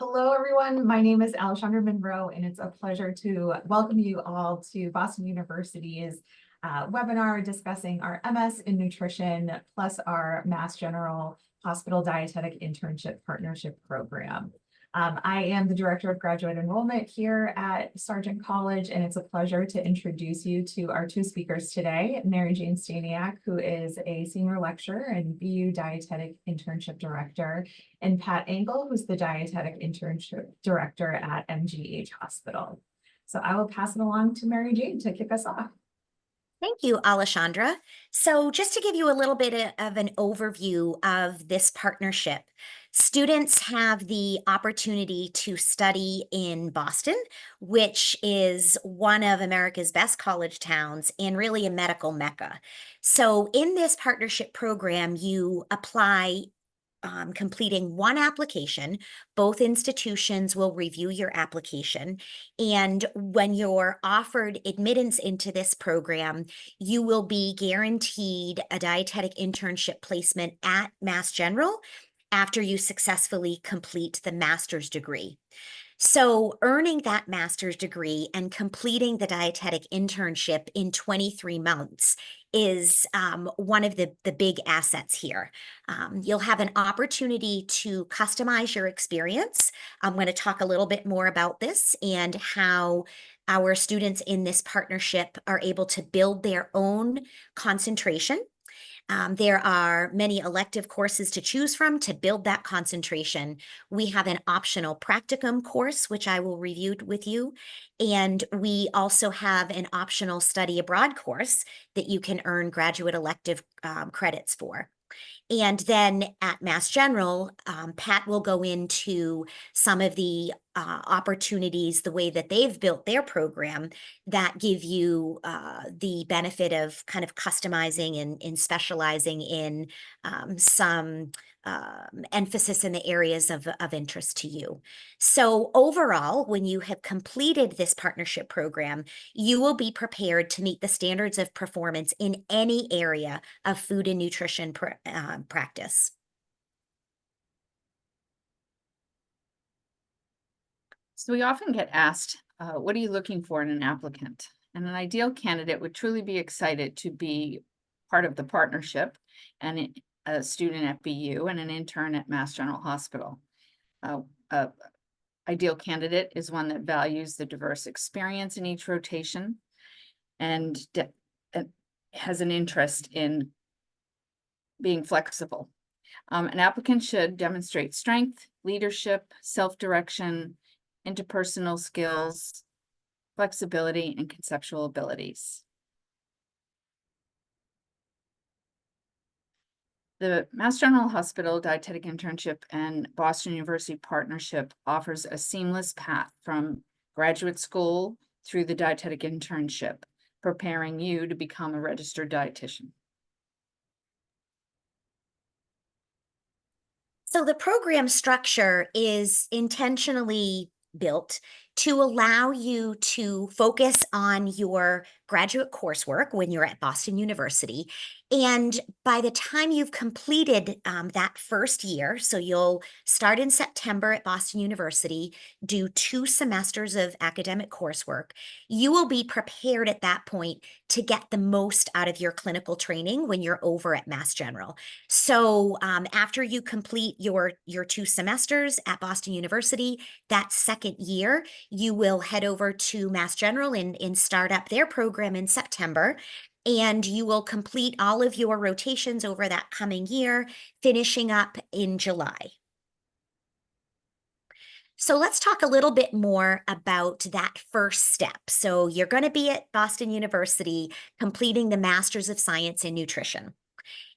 Hello, everyone. My name is Alexandra Monroe, and it's a pleasure to welcome you all to Boston University's webinar discussing our MS in nutrition, plus our Mass General Hospital Dietetic Internship Partnership Program. I am the Director of Graduate Enrollment here at Sargent College, and it's a pleasure to introduce you to our two speakers today, Mary Jane Staniak, who is a Senior Lecturer and BU Dietetic Internship Director, and Pat Engel, who's the Dietetic Internship Director at MGH Hospital. So I will pass it along to Mary Jane to kick us off. Thank you, Alexandra. So just to give you a little bit of an overview of this partnership, students have the opportunity to study in Boston, which is one of America's best college towns and really a medical mecca. So in this partnership program, you apply completing one application. Both institutions will review your application. And when you're offered admittance into this program, you will be guaranteed a dietetic internship placement at Mass General after you successfully complete the master's degree. So earning that master's degree and completing the dietetic internship in 23 months is one of the big assets here. You'll have an opportunity to customize your experience. I'm going to talk a little bit more about this and how our students in this partnership are able to build their own concentration. There are many elective courses to choose from to build that concentration. We have an optional practicum course, which I will review with you. And we also have an optional study abroad course that you can earn graduate elective credits for. And then at Mass General, Pat will go into some of the opportunities, the way that they've built their program that give you the benefit of kind of customizing and specializing in some emphasis in the areas of interest to you. So overall, when you have completed this partnership program, you will be prepared to meet the standards of performance in any area of food and nutrition practice. So we often get asked, what are you looking for in an applicant? And an ideal candidate would truly be excited to be part of the partnership and a student at BU and an intern at Mass General Hospital. Ideal candidate is one that values the diverse experience in each rotation and has an interest in being flexible. An applicant should demonstrate strength, leadership, self-direction, interpersonal skills, flexibility, and conceptual abilities. The Mass General Hospital Dietetic Internship and Boston University Partnership offers a seamless path from graduate school through the dietetic internship, preparing you to become a registered dietitian. So the program structure is intentionally built to allow you to focus on your graduate coursework when you're at Boston University. And by the time you've completed that first year, so you'll start in September at Boston University, do 2 semesters of academic coursework, you will be prepared at that point to get the most out of your clinical training when you're over at Mass General. So after you complete your 2 semesters at Boston University, that second year, you will head over to Mass General and start up their program in September. And you will complete all of your rotations over that coming year, finishing up in July. So let's talk a little bit more about that first step. So you're going to be at Boston University completing the Master's of Science in Nutrition.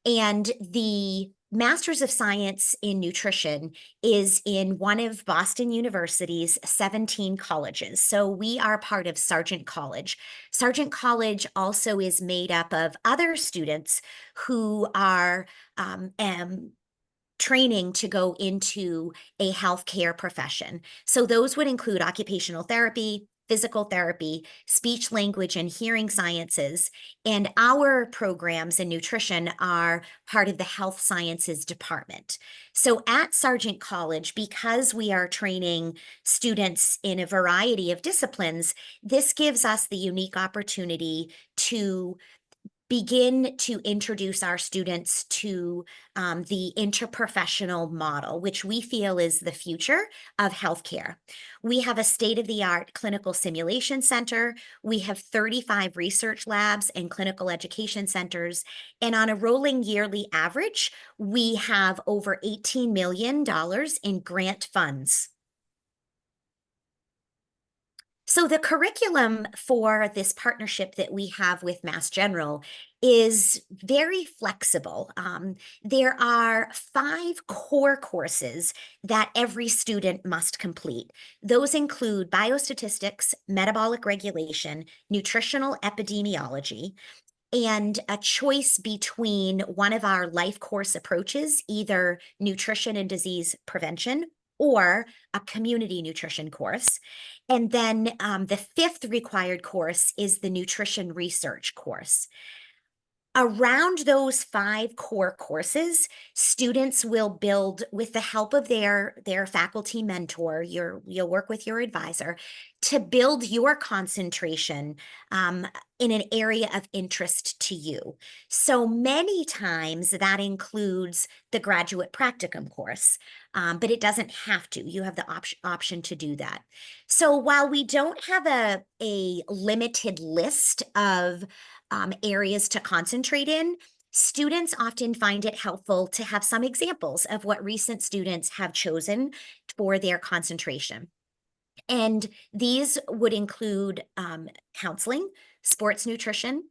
And the Master's of Science in Nutrition is in one of Boston University's 17 colleges. So we are part of Sargent College. Sargent College also is made up of other students who are training to go into a healthcare profession. So those would include occupational therapy, physical therapy, speech, language, and hearing sciences. And our programs in nutrition are part of the health sciences department. So at Sargent College, because we are training students in a variety of disciplines, this gives us the unique opportunity to begin to introduce our students to the interprofessional model, which we feel is the future of healthcare. We have a state-of-the-art clinical simulation center. We have 35 research labs and clinical education centers. And on a rolling yearly average, we have over $18 million in grant funds. So the curriculum for this partnership that we have with Mass General is very flexible. There are 5 core courses that every student must complete. Those include biostatistics, metabolic regulation, nutritional epidemiology, and a choice between one of our life course approaches, either nutrition and disease prevention or a community nutrition course. And then the 5th required course is the nutrition research course. Around those 5 core courses, students will build, with the help of their faculty mentor, you'll work with your advisor, to build your concentration in an area of interest to you. So many times that includes the graduate practicum course, but it doesn't have to. You have the option to do that. So while we don't have a limited list of areas to concentrate in, students often find it helpful to have some examples of what recent students have chosen for their concentration. And these would include counseling, sports nutrition,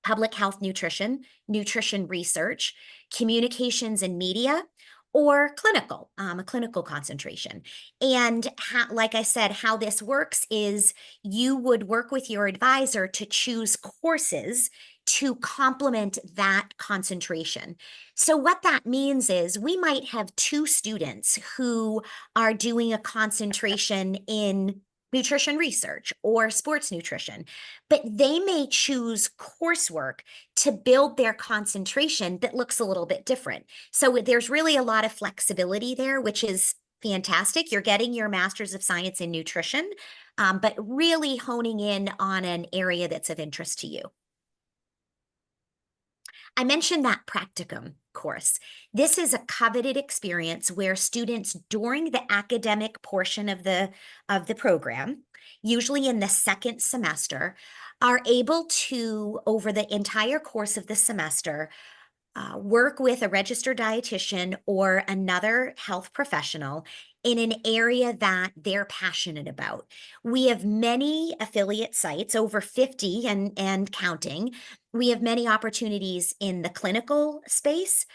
public health nutrition, nutrition research, communications and media, or clinical, a clinical concentration. And like I said, how this works is you would work with your advisor to choose courses to complement that concentration. So what that means is we might have 2 students who are doing a concentration in nutrition research or sports nutrition, but they may choose coursework to build their concentration that looks a little bit different. So there's really a lot of flexibility there, which is fantastic. You're getting your Master's of Science in Nutrition, but really honing in on an area that's of interest to you. I mentioned that practicum course. This is a coveted experience where students during the academic portion of the program, usually in the 2nd semester, are able to, over the entire course of the semester, work with a registered dietitian or another health professional in an area that they're passionate about. We have many affiliate sites, over 50 and counting. We have many opportunities in the clinical space,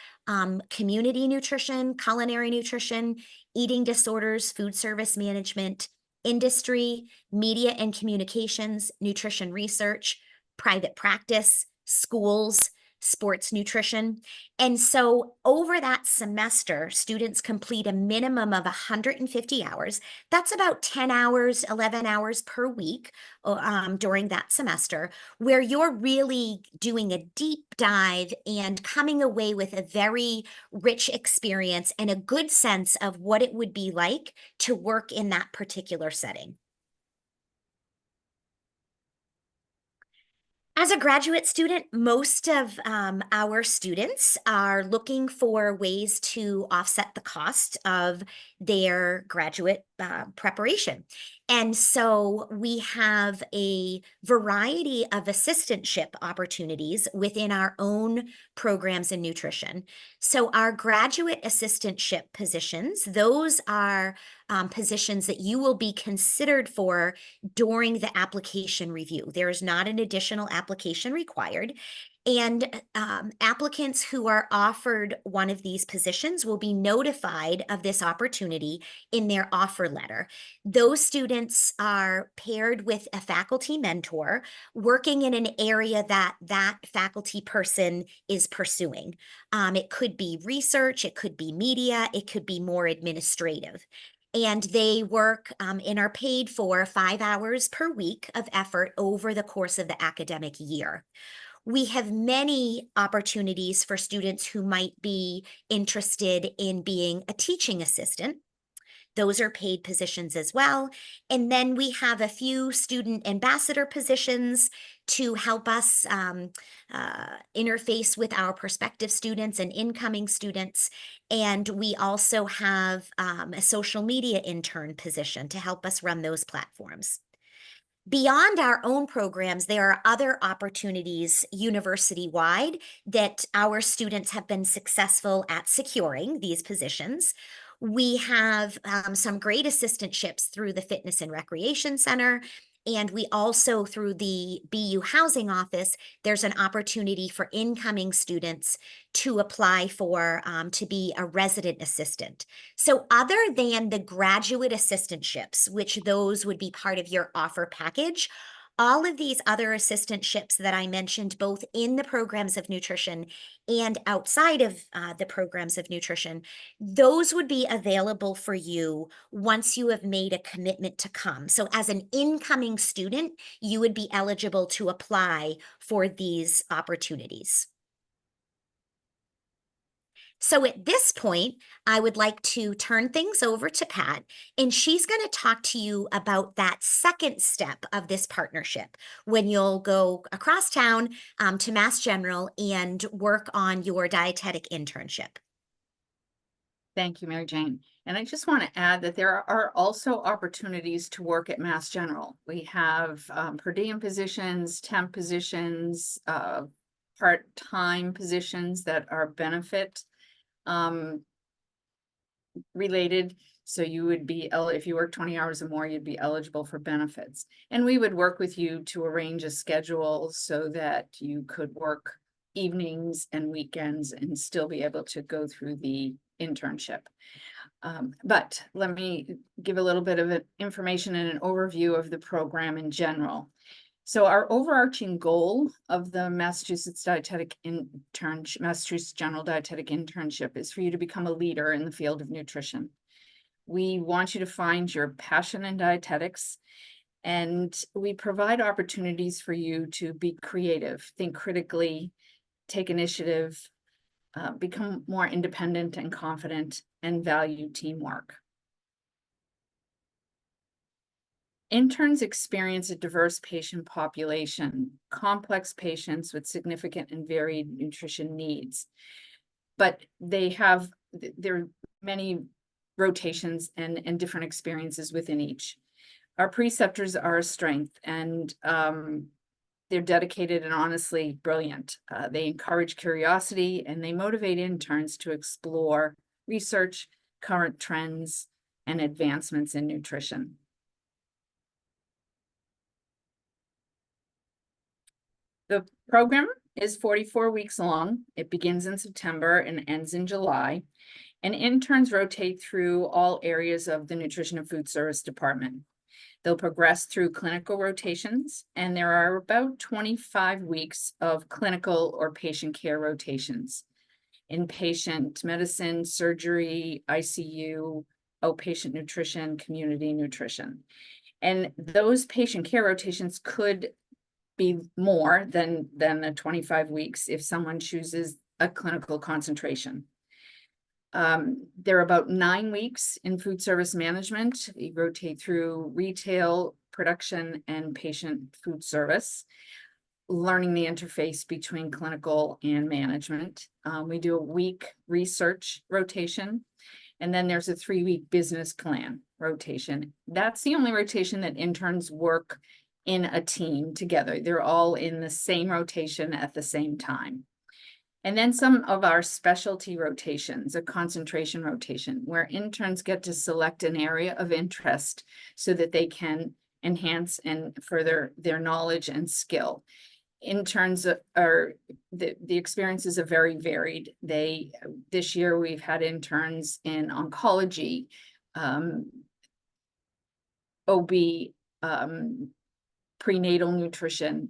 community nutrition, culinary nutrition, eating disorders, food service management, industry, media and communications, nutrition research, private practice, schools, sports nutrition. And so over that semester, students complete a minimum of 150 hours. That's about 10 hours, 11 hours per week during that semester, where you're really doing a deep dive and coming away with a very rich experience and a good sense of what it would be like to work in that particular setting. As a graduate student, most of our students are looking for ways to offset the cost of their graduate preparation. And so we have a variety of assistantship opportunities within our own programs in nutrition. So our graduate assistantship positions, those are positions that you will be considered for during the application review. There is not an additional application required. And applicants who are offered one of these positions will be notified of this opportunity in their offer letter. Those students are paired with a faculty mentor working in an area that that faculty person is pursuing. It could be research, it could be media, it could be more administrative. and they work and are paid for 5 hours per week of effort over the course of the academic year. We have many opportunities for students who might be interested in being a teaching assistant. Those are paid positions as well. And then we have a few student ambassador positions to help us interface with our prospective students and incoming students. And we also have a social media intern position to help us run those platforms. Beyond our own programs, there are other opportunities university-wide that our students have been successful at securing these positions. We have some great assistantships through the Fitness and Recreation Center, and we also, through the BU Housing Office, there's an opportunity for incoming students to apply for to be a resident assistant. So other than the graduate assistantships, which those would be part of your offer package, all of these other assistantships that I mentioned, both in the programs of nutrition and outside of the programs of nutrition, those would be available for you once you have made a commitment to come. So as an incoming student, you would be eligible to apply for these opportunities. So at this point, I would like to turn things over to Pat, and she's going to talk to you about that second step of this partnership, when you'll go across town to Mass General and work on your dietetic internship. Thank you, Mary Jane. And I just want to add that there are also opportunities to work at Mass General. We have per diem positions, temp positions, part-time positions that are benefit related. So you would be, if you work 20 hours or more, you'd be eligible for benefits. And we would work with you to arrange a schedule so that you could work evenings and weekends and still be able to go through the internship. But let me give a little bit of information and an overview of the program in general. So our overarching goal of the Massachusetts General Dietetic Internship is for you to become a leader in the field of nutrition. We want you to find your passion in dietetics, and we provide opportunities for you to be creative, think critically, take initiative, become more independent and confident, and value teamwork. Interns experience a diverse patient population, complex patients with significant and varied nutrition needs. But there are many rotations and different experiences within each. Our preceptors are a strength, and they're dedicated and honestly brilliant. They encourage curiosity, and they motivate interns to explore research, current trends, and advancements in nutrition. The program is 44 weeks long. It begins in September and ends in July. And interns rotate through all areas of the Nutrition and Food Service Department. They'll progress through clinical rotations, and there are about 25 weeks of clinical or patient care rotations. Inpatient medicine, surgery, ICU, outpatient nutrition, community nutrition. And those patient care rotations could be more than the 25 weeks if someone chooses a clinical concentration. There are about 9 weeks in food service management. We rotate through retail, production, and patient food service, learning the interface between clinical and management. We do a week research rotation, and then there's a 3-week business plan rotation. That's the only rotation that interns work in a team together. They're all in the same rotation at the same time. And then some of our specialty rotations, a concentration rotation, where interns get to select an area of interest so that they can enhance and further their knowledge and skill. Interns the experiences are very varied. This year we've had interns in oncology, OB, prenatal nutrition.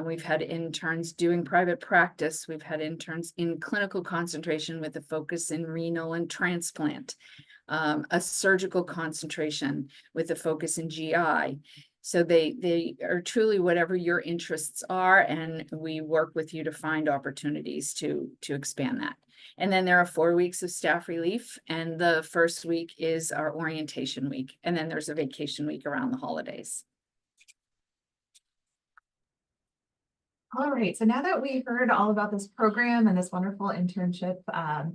We've had interns doing private practice. We've had interns in clinical concentration with a focus in renal and transplant. a surgical concentration with a focus in GI. So they are truly whatever your interests are, and we work with you to find opportunities to expand that. And then there are 4 weeks of staff relief, and the first week is our orientation week, and then there's a vacation week around the holidays. All right, so now that we heard all about this program and this wonderful internship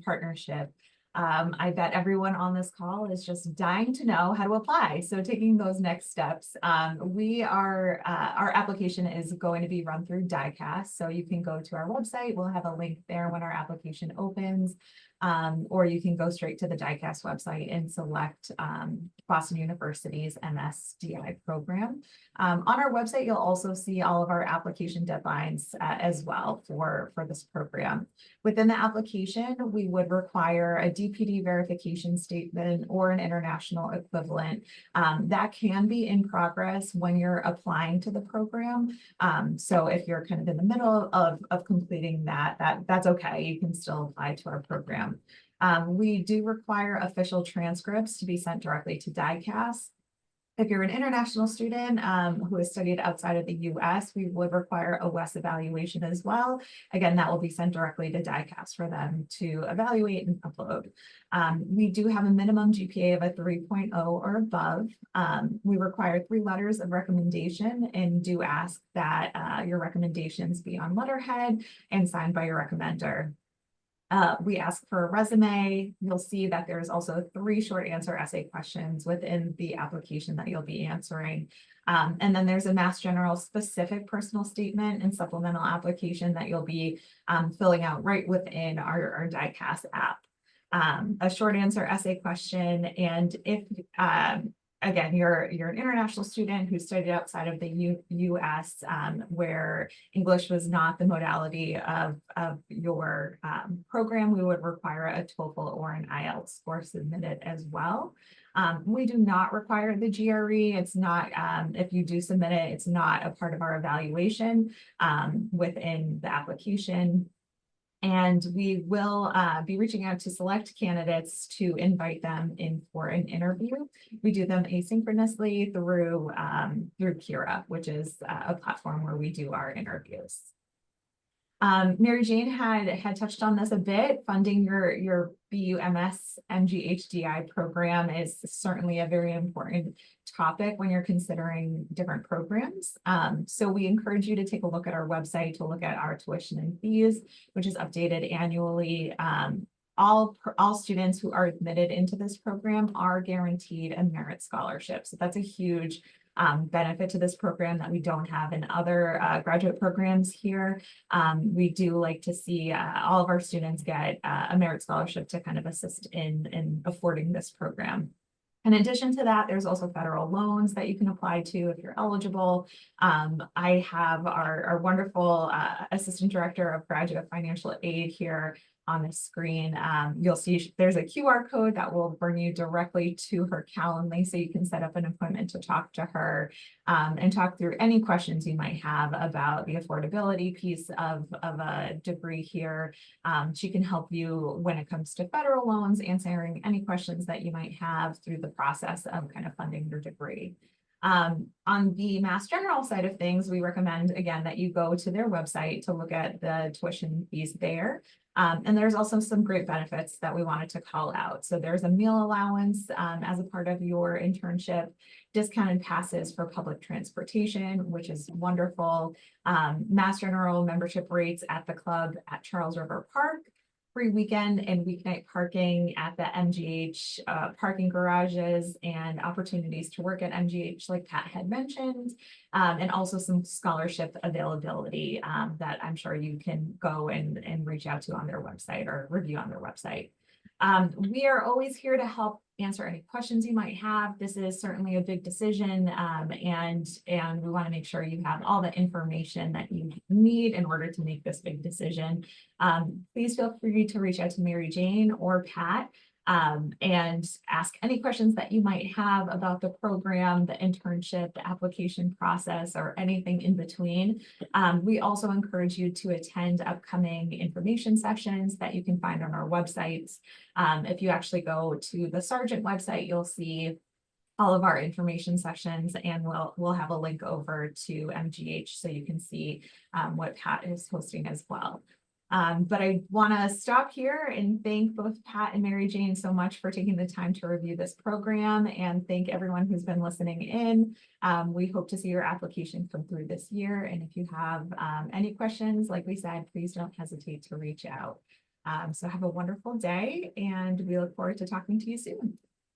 partnership, I bet everyone on this call is just dying to know how to apply. So taking those next steps, our application is going to be run through DICAS. So you can go to our website. We'll have a link there when our application opens. Or you can go straight to the DICAS website and select Boston University's MSDI program. On our website, you'll also see all of our application deadlines as well for this program. Within the application, we would require a DPD verification statement or an international equivalent. That can be in progress when you're applying to the program. So if you're kind of in the middle of completing that's okay. You can still apply to our program. We do require official transcripts to be sent directly to DICAS. If you're an international student who has studied outside of the US, we would require a WES evaluation as well. Again, that will be sent directly to DICAS for them to evaluate and upload. We do have a minimum GPA of a 3.0 or above. We require 3 letters of recommendation and do ask that your recommendations be on letterhead and signed by your recommender. We ask for a resume. You'll see that there's also 3 short answer essay questions within the application that you'll be answering. And then there's a Mass General specific personal statement and supplemental application that you'll be filling out right within our DICAS app. A short answer essay question, and if again, you're an international student who studied outside of the US, where English was not the modality of your program, we would require a TOEFL or an IELTS score submitted as well. We do not require the GRE. It's not, if you do submit it, it's not a part of our evaluation within the application. And we will be reaching out to select candidates to invite them in for an interview. We do them asynchronously through Kira, which is a platform where we do our interviews. Mary Jane had touched on this a bit. Funding your BUMS MGHDI program is certainly a very important topic when you're considering different programs. So we encourage you to take a look at our website to look at our tuition and fees, which is updated annually. All students who are admitted into this program are guaranteed a merit scholarship. So that's a huge benefit to this program that we don't have in other graduate programs here. We do like to see all of our students get a merit scholarship to kind of assist in affording this program. In addition to that, there's also federal loans that you can apply to if you're eligible. I have our wonderful Assistant Director of Graduate Financial Aid here on the screen. You'll see there's a QR code that will bring you directly to her Calendly, so you can set up an appointment to talk to her and talk through any questions you might have about the affordability piece of a degree here. She can help you when it comes to federal loans, answering any questions that you might have through the process of kind of funding your degree. On the Mass General side of things, we recommend, again, that you go to their website to look at the tuition fees there. And there's also some great benefits that we wanted to call out. So there's a meal allowance as a part of your internship, discounted passes for public transportation, which is wonderful. Mass General membership rates at the club at Charles River Park, free weekend and weeknight parking at the MGH parking garages, and opportunities to work at MGH like Pat had mentioned, and also some scholarship availability that I'm sure you can go and reach out to on their website or review on their website. We are always here to help answer any questions you might have. This is certainly a big decision, and we want to make sure you have all the information that you need in order to make this big decision. Please feel free to reach out to Mary Jane or Pat. and ask any questions that you might have about the program, the internship, the application process, or anything in between. We also encourage you to attend upcoming information sessions that you can find on our websites. If you actually go to the Sargent website, you'll see all of our information sessions, and we'll have a link over to MGH so you can see what Pat is hosting as well. But I want to stop here and thank both Pat and Mary Jane so much for taking the time to review this program, and thank everyone who's been listening in. We hope to see your application come through this year. And if you have any questions, like we said, please don't hesitate to reach out. So have a wonderful day, and we look forward to talking to you soon.